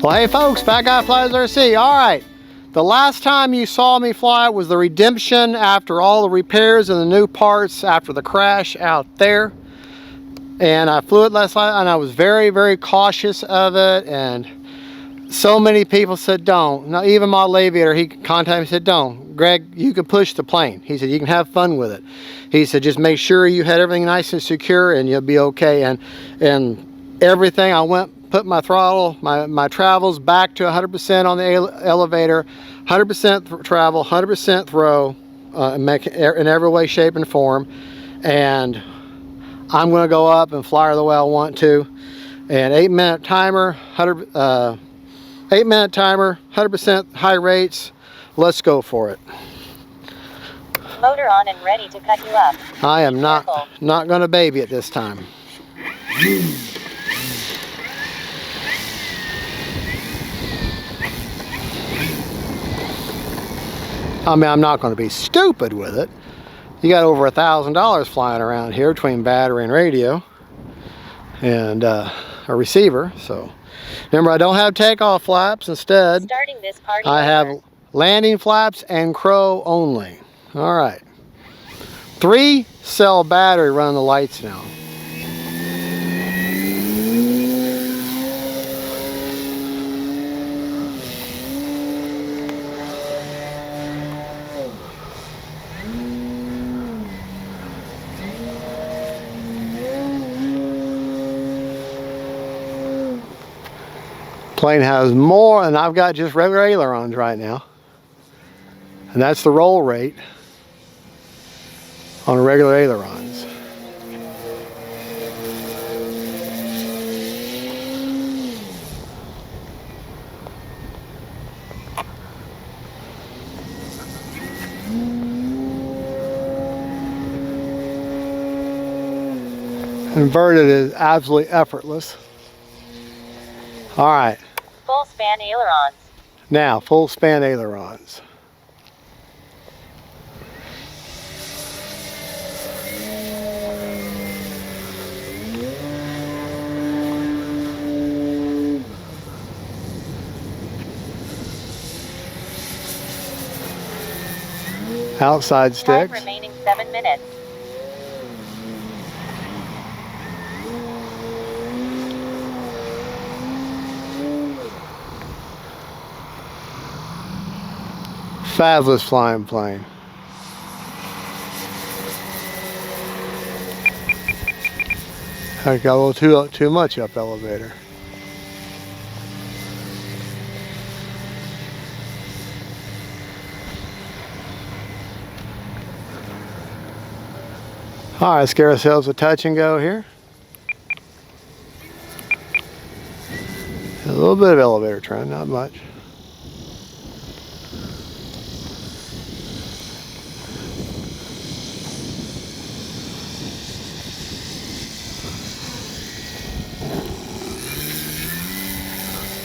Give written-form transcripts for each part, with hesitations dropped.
Well, hey folks, Fat Guy Flies RC. All right, the last time you saw me fly it was the redemption after all the repairs and the new parts after the crash out there. And I flew it last night and I was very, very cautious of it. And so many people said don't. Now, even my aviator, he contacted me and said, don't. Greg, you can push the plane. He said, you can have fun with it. He said, just make sure you had everything nice and secure and you'll be okay. And everything, I went, put my throttle, my travels back to 100% on the elevator, 100% travel, 100% throw, in every way, shape, and form. And I'm going to go up and fly her the way I want to. And 8-minute timer, 8-minute timer, 100% high rates. Let's go for it. Motor on and ready to cut you up. I am not going to baby it this time. I mean, I'm not going to be stupid with it. You got over $1,000 flying around here between battery and radio and a receiver. So remember, I don't have takeoff flaps. Instead, starting this party I have landing flaps and crow only. All right. 3-cell battery running the lights now. Plane has more, and I've got just regular ailerons right now, and that's the roll rate on regular ailerons. Inverted is absolutely effortless. All right. Full span ailerons. Now, full span ailerons. Outside sticks. Time remaining 7 minutes. Fabulous flying plane. I got a little too much up elevator. All right, let's get ourselves a touch and go here. A little bit of elevator trim, not much.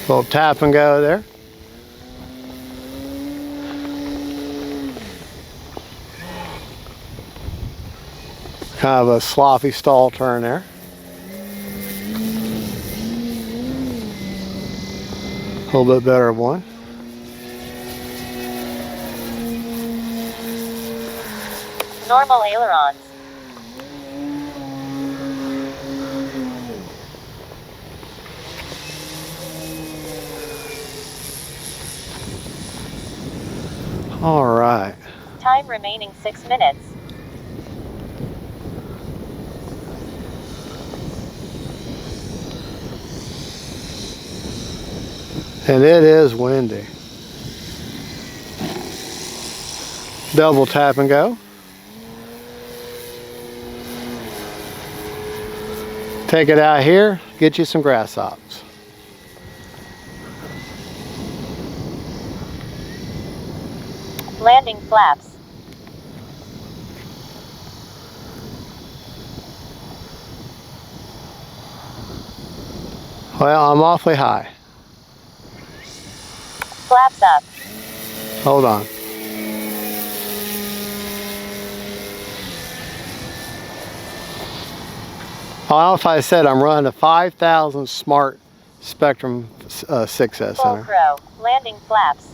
Little tap and go there. Kind of a sloppy stall turn there. A little bit better of one. Normal ailerons. All right. Time remaining 6 minutes. And it is windy. Double tap and go. Take it out here, get you some grass hops. Landing flaps. Well, I'm awfully high. Flaps up. Hold on. I don't know if I said I'm running a 5,000 smart Spectrum 6S Full center. crow. Landing flaps.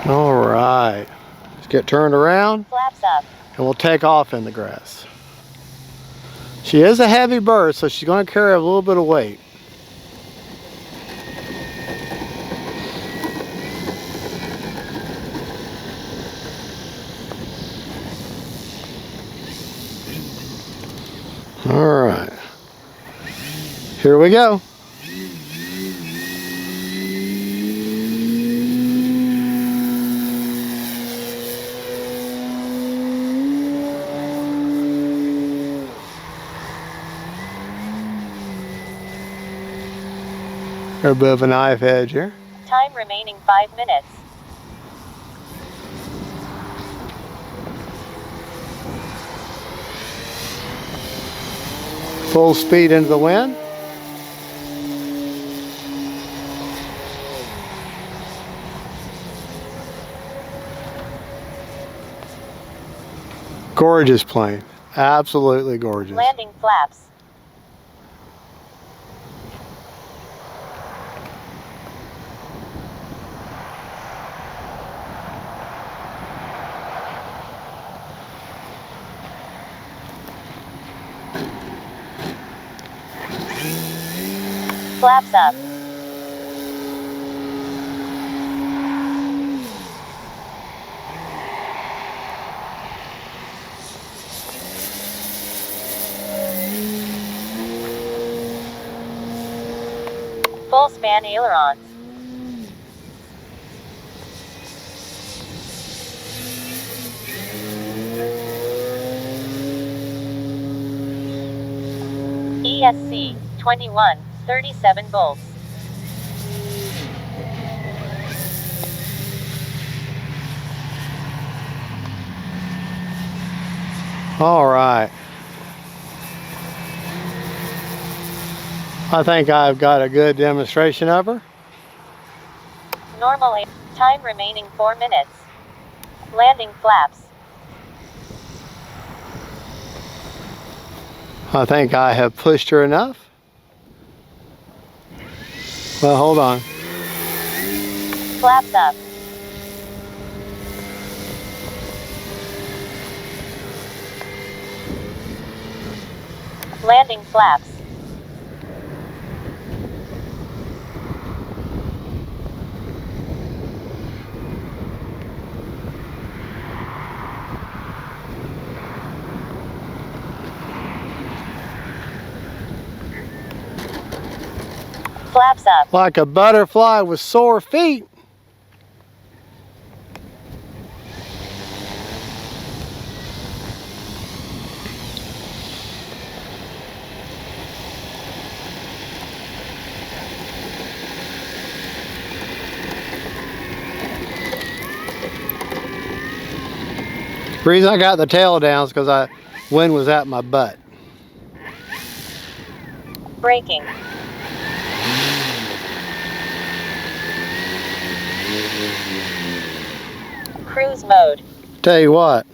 All right, let's get turned around Flaps up. and we'll take off in the grass. She is a heavy bird, so she's going to carry a little bit of weight. All right, here we go. A bit of a knife edge here. Time remaining 5 minutes. Full speed into the wind. Gorgeous plane. Absolutely gorgeous. Landing flaps. Flaps up. Full span ailerons. ESC 21, 37 volts. All right. I think I've got a good demonstration of her. Normal time remaining 4 minutes. Landing flaps. I think I have pushed her enough. Well, hold on. Flaps up. Landing flaps. Flaps up. Like a butterfly with sore feet. The reason I got the tail down is because wind was at my butt. Braking. Cruise mode. Tell you what,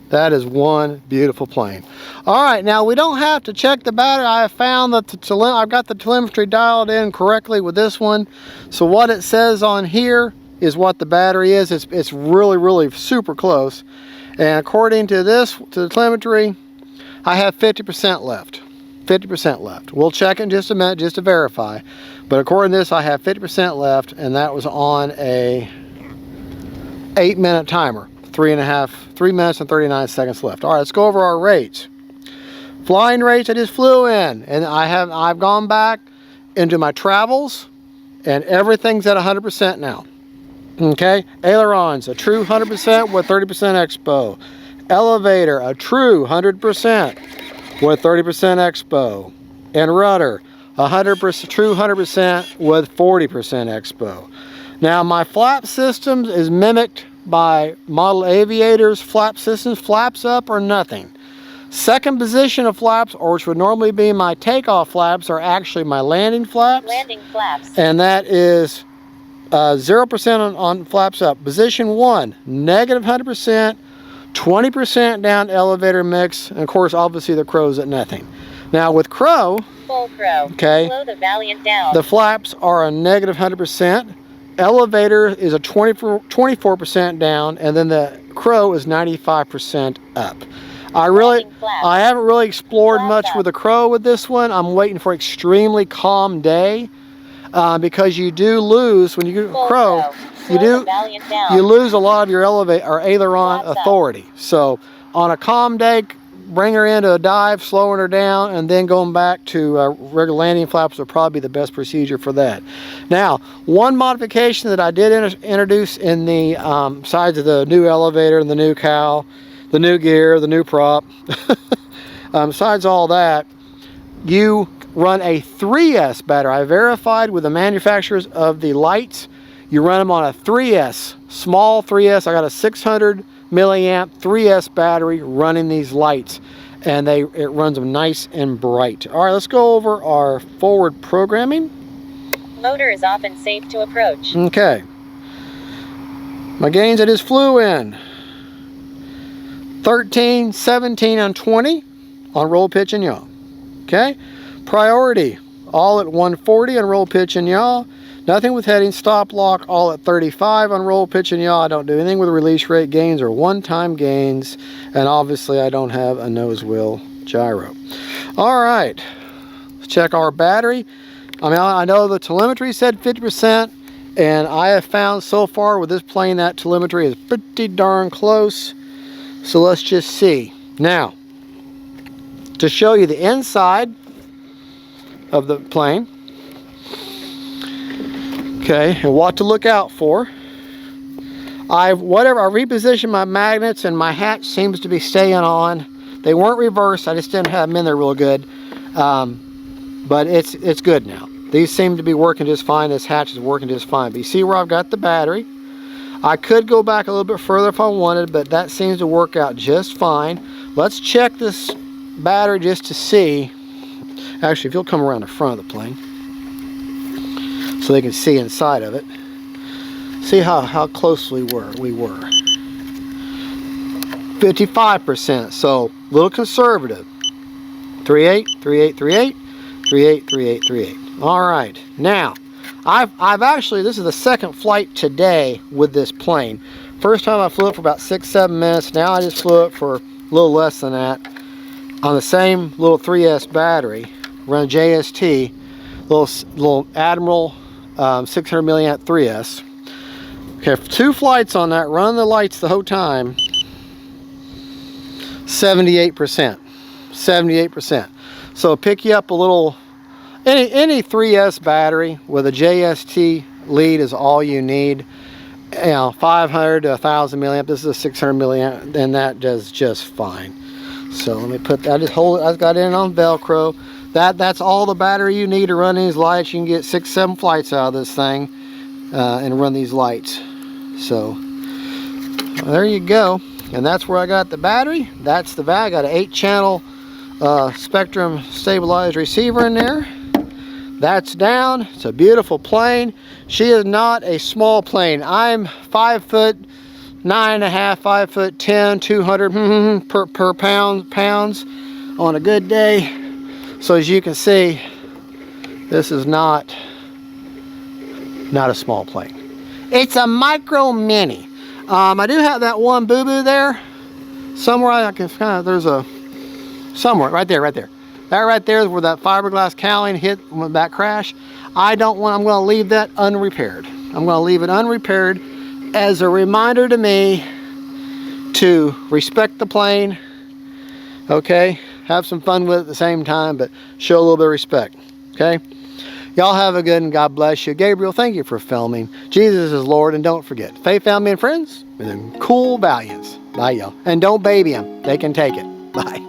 that is one beautiful plane. All right, now we don't have to check the battery. I have found that I've got the telemetry dialed in correctly with this one. So what it says on here is what the battery is. It's really, really super close. And according to the telemetry, I have 50% left. 50% left. We'll check in just a minute just to verify. But according to this, I have 50% left, and that was on a 8-minute timer. 3 minutes and 39 seconds left. All right, let's go over our rates. Flying rates I just flew in, and I've gone back into my travels, and everything's at 100% now. Okay, ailerons, a true 100% with 30% expo. Elevator, a true 100% with 30% expo. And rudder, 100%, true 100% with 40% expo. Now my flap systems is mimicked by model aviators. Flap systems, flaps up or nothing. Second position of flaps, or which would normally be my takeoff flaps, are actually my landing flaps. Landing flaps. And that is 0% on flaps up. Position 1, negative 100%, 20% down elevator mix, and of course, obviously the crow's at nothing. Now with crow, Full crow. okay, Slow the Valiant down. the flaps are a negative 100%, elevator is a 24% down, and then the crow is 95% up. I haven't really explored much with the crow with this one. I'm waiting for extremely calm day, because you do lose when you do crow. You lose a lot of your elevate or aileron authority. So on a calm day, bring her into a dive, slowing her down, and then going back to regular landing flaps would probably be the best procedure for that. Now, one modification that I did introduce in the sides of the new elevator and the new cowl, the new gear, the new prop, besides all that, you run a 3S battery. I verified with the manufacturers of the lights. You run them on a 3S, small 3S. I got a 600 milliamp 3S battery running these lights, and it runs them nice and bright. All right, let's go over our forward programming. Motor is off and safe to approach. Okay. My gains I just flew in. 13, 17, and 20 on roll, pitch, and yaw. Okay. Priority, all at 140 on roll, pitch, and yaw. Nothing with heading, stop lock, all at 35 on roll, pitch, and yaw. I don't do anything with release rate gains or one-time gains. And obviously I don't have a nose wheel gyro. All right, let's check our battery. I mean, I know the telemetry said 50%, and I have found so far with this plane that telemetry is pretty darn close. So let's just see. Now, to show you the inside of the plane, okay, and what to look out for. I repositioned my magnets, and my hatch seems to be staying on. They weren't reversed, I just didn't have them in there real good. But it's good now. These seem to be working just fine. This hatch is working just fine. But you see where I've got the battery. I could go back a little bit further if I wanted, but that seems to work out just fine. Let's check this battery just to see. Actually, if you'll come around the front of the plane so they can see inside of it. See how close we were. 55%, so a little conservative. 38, 38, 38, 38, 38, 38. All right, now I've actually, this is the second flight today with this plane. First time I flew it for about 6-7 minutes. Now I just flew it for a little less than that on the same little 3S battery. Run a JST, little Admiral 600 milliamp 3S. Okay, 2 flights on that, run the lights the whole time. 78%. 78%. So pick you up a little, any 3S battery with a JST lead is all you need. You know, 500 to 1000 milliamp. This is a 600 milliamp, and that does just fine. So let me put that. I just hold it. I've got it in on Velcro. That's all the battery you need to run these lights. You can get 6-7 flights out of this thing and run these lights. So there you go. And that's where I got the battery. That's the bag. I got an 8-channel Spectrum stabilized receiver in there. That's down. It's a beautiful plane. She is not a small plane. I'm 5'9.5", 5'10", 200 per pounds on a good day. So as you can see, this is not a small plane. It's a micro mini. I do have that one boo-boo there. Somewhere I can kind of, there's a, somewhere, right there. That right there is where that fiberglass cowling hit with that crash. I'm going to leave that unrepaired. I'm going to leave it unrepaired as a reminder to me to respect the plane, okay? Have some fun with it at the same time, but show a little bit of respect, okay? Y'all have a good and God bless you. Gabriel, thank you for filming. Jesus is Lord, and don't forget, faith, family, and friends, and then cool Valiants. Bye, y'all. And don't baby them. They can take it. Bye.